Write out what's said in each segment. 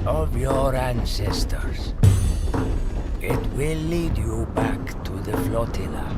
of your ancestors. It will lead you back to the flotilla.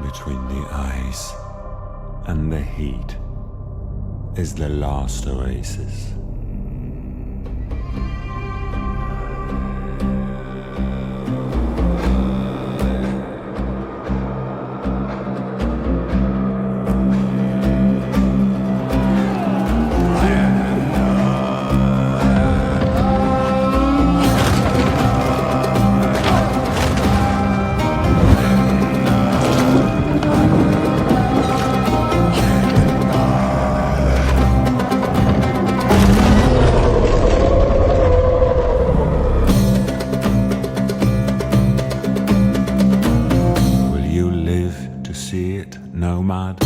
Between the ice and the heat is the last oasis. Nomad.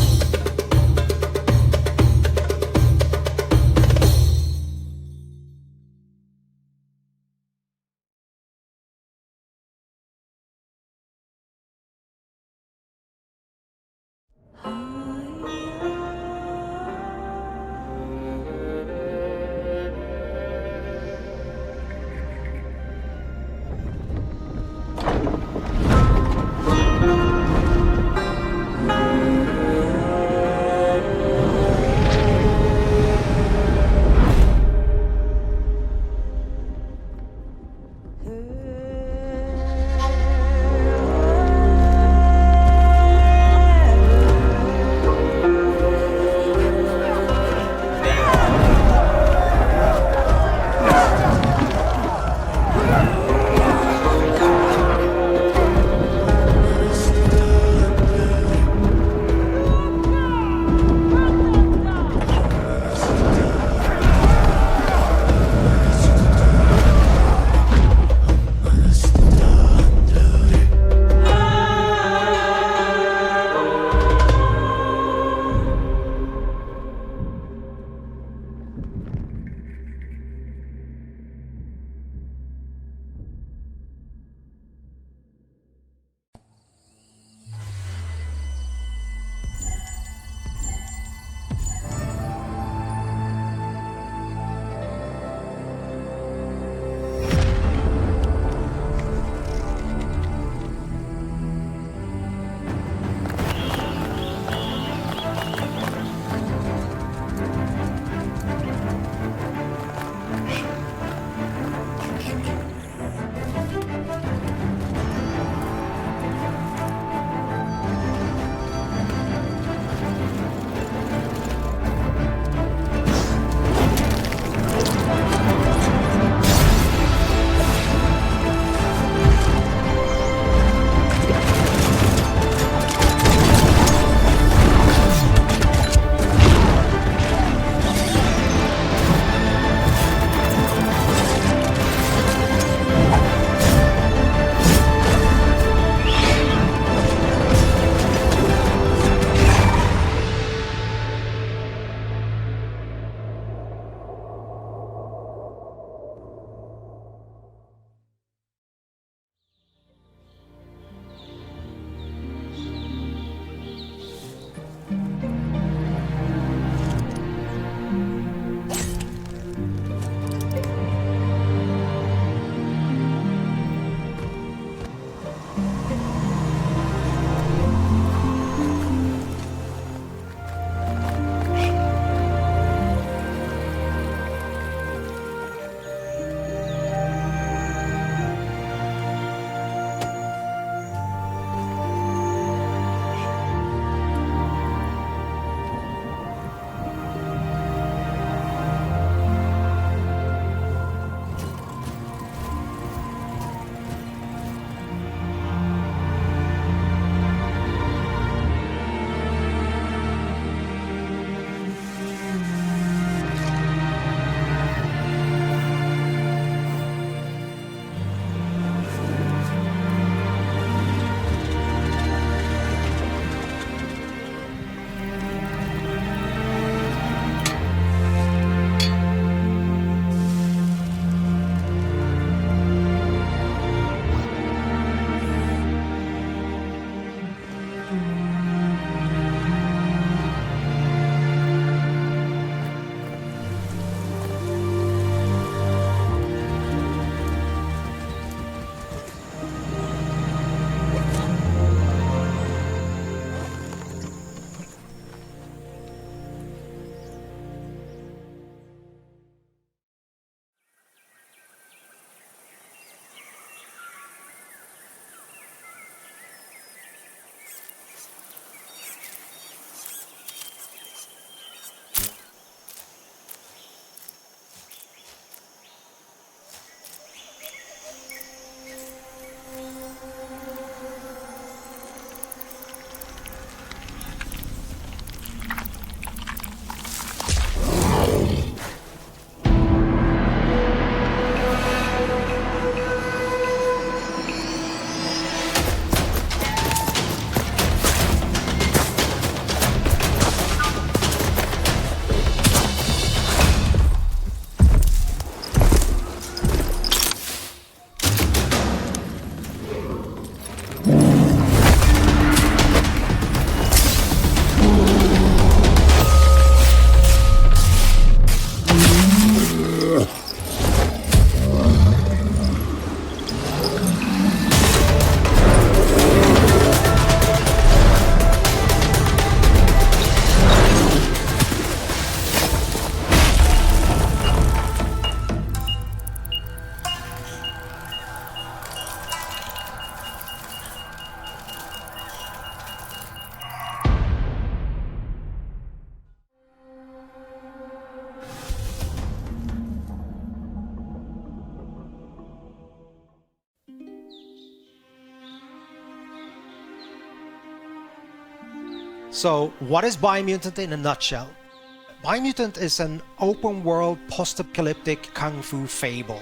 So what is Biomutant in a nutshell? Biomutant is an open world post-apocalyptic kung fu fable.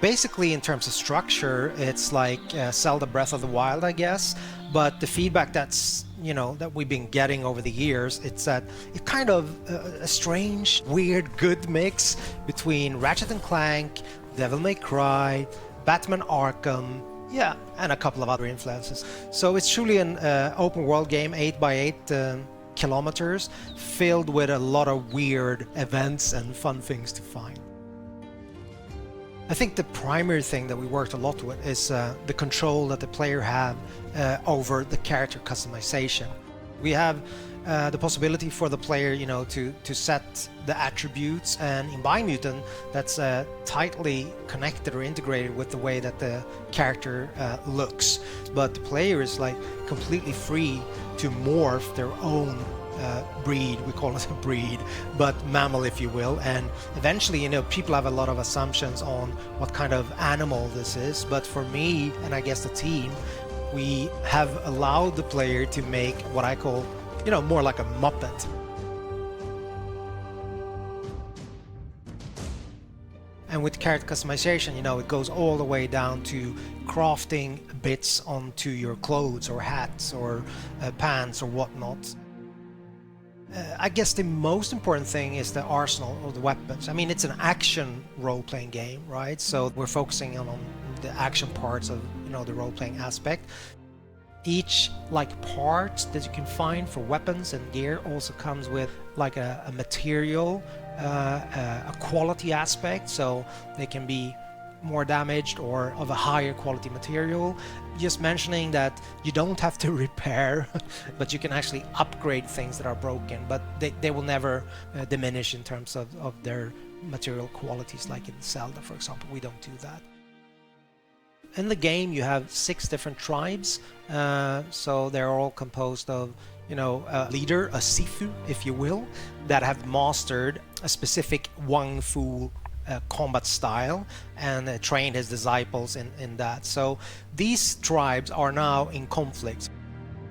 Basically, in terms of structure, it's like Zelda Breath of the Wild, I guess, but the feedback that we've been getting over the years, it's that it's kind of a strange, weird, good mix between Ratchet and Clank, Devil May Cry, Batman Arkham, yeah, and a couple of other influences. So it's truly an open world game, 8x8 kilometers, filled with a lot of weird events and fun things to find. I think the primary thing that we worked a lot with is the control that the player have over the character customization. We have the possibility for the player, to set the attributes, and in Biomutant, that's tightly connected or integrated with the way that the character looks. But the player is like completely free to morph their own breed, we call it a breed, but mammal, if you will. And eventually, people have a lot of assumptions on what kind of animal this is, but for me, and I guess the team, we have allowed the player to make what I call, more like a Muppet. And with character customization, it goes all the way down to crafting bits onto your clothes or hats or pants or whatnot. I guess the most important thing is the arsenal or the weapons. I mean, it's an action role-playing game, right? So we're focusing on the action parts of, the role-playing aspect. Each part that you can find for weapons and gear also comes with like a material, a quality aspect, so they can be more damaged or of a higher quality material. Just mentioning that you don't have to repair, but you can actually upgrade things that are broken, but they will never diminish in terms of their material qualities, like in Zelda, for example. We don't do that. In the game, you have 6 different tribes, so they're all composed of, a leader, a Sifu, if you will, that have mastered a specific Wang Fu combat style and trained his disciples in that. So these tribes are now in conflict.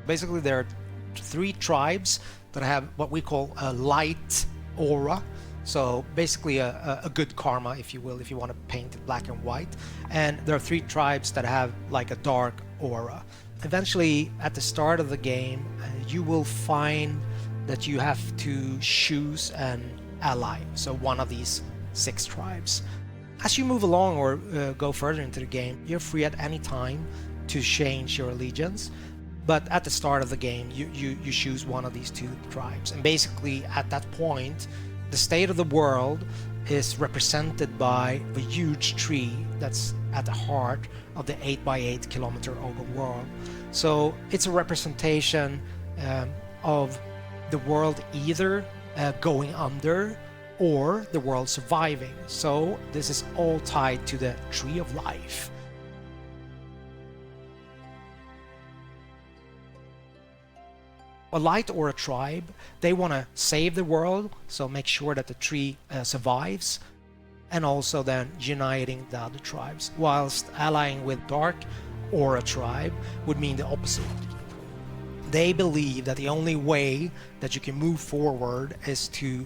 Basically, there are 3 tribes that have what we call a light aura. So basically a good karma, if you will, if you want to paint it black and white. And there are 3 tribes that have like a dark aura. Eventually, at the start of the game, you will find that you have to choose an ally, so one of these 6 tribes. As you move along or go further into the game, you're free at any time to change your allegiance. But at the start of the game, you choose one of these 2 tribes. And basically, at that point, the state of the world is represented by a huge tree that's at the heart of the 8x8 kilometer open world. So it's a representation of the world either going under or the world surviving. So this is all tied to the tree of life. A light or a tribe, they want to save the world, so make sure that the tree survives, and also then uniting the other tribes, whilst allying with dark or a tribe would mean the opposite. They believe that the only way that you can move forward is to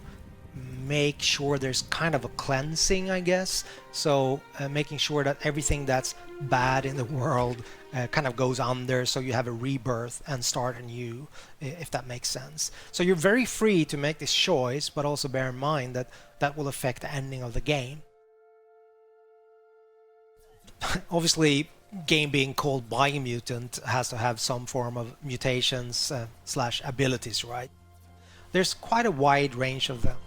make sure there's kind of a cleansing, I guess. So making sure that everything that's bad in the world kind of goes under, so you have a rebirth and start anew, if that makes sense. So you're very free to make this choice, but also bear in mind that that will affect the ending of the game. Obviously, game being called Biomutant has to have some form of mutations slash abilities, right? There's quite a wide range of them.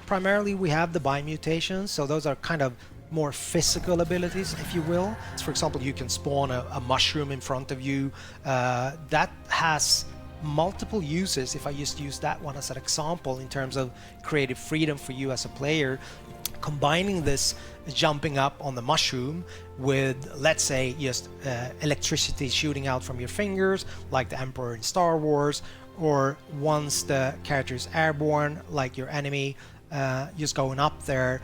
Primarily, we have the biomutations, so those are kind of more physical abilities, if you will. For example, you can spawn a mushroom in front of you. That has multiple uses, if I just use that one as an example, in terms of creative freedom for you as a player. Combining this jumping up on the mushroom with, let's say, just electricity shooting out from your fingers, like the Emperor in Star Wars, or once the character is airborne, like your enemy, just going up there,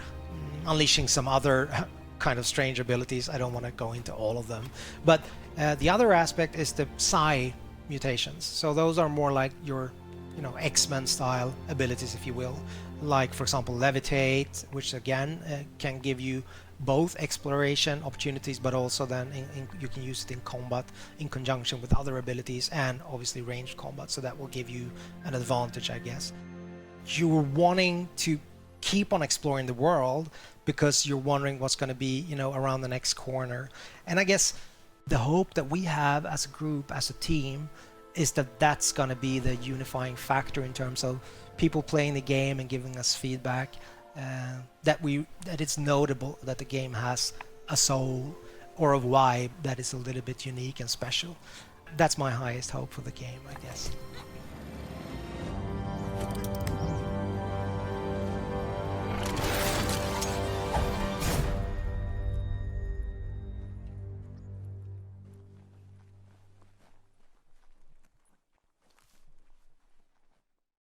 unleashing some other kind of strange abilities. I don't want to go into all of them. But the other aspect is the psi mutations. So those are more like your you know, X-Men style abilities, if you will, like for example levitate, which again can give you both exploration opportunities, but also then you can use it in combat in conjunction with other abilities, and obviously ranged combat, so that will give you an advantage, I guess. You're wanting to keep on exploring the world because you're wondering what's going to be, you know, around the next corner. And I guess the hope that we have as a group, as a team, is that that's going to be the unifying factor in terms of people playing the game and giving us feedback, that it's notable that the game has a soul or a vibe that is a little bit unique and special. That's my highest hope for the game, I guess.